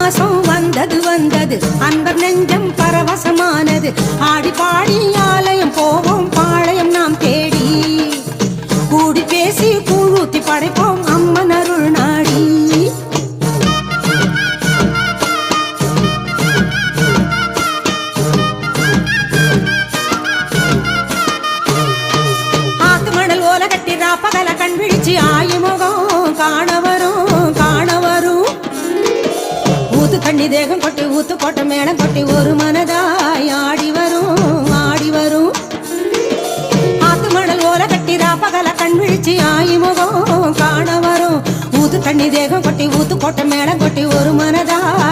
வந்தது அன்பர் நெஞ்சம் பரவசமானது. ஆடி பாடி ஆலயம் போவோம் பாளையம் நாம் தேடி. கூடி பேசி கூழூத்தி படைப்போம் அம்மன் அருள் நாடி. ஆத்து மணல் ஓல கட்டி ராப்பகல கண் விழிச்சு ஆயுமுகம் காண வரும் காண வரும். ஊத்து கண்ணி தேகம் கொட்டி ஊத்து கொட்ட மேளம் கொட்டி ஒரு மனதாய் ஆடி வரும் ஆடி வரும். ஆத்து மணல் ஓல கட்டி ராப்பகல கண் விழிச்சு ஆயுமுகம் காண வரும். ஊத்து கண்ணி தேகம் கொட்டி ஊத்து கொட்ட மேளம் கொட்டி ஒரு மனதாய்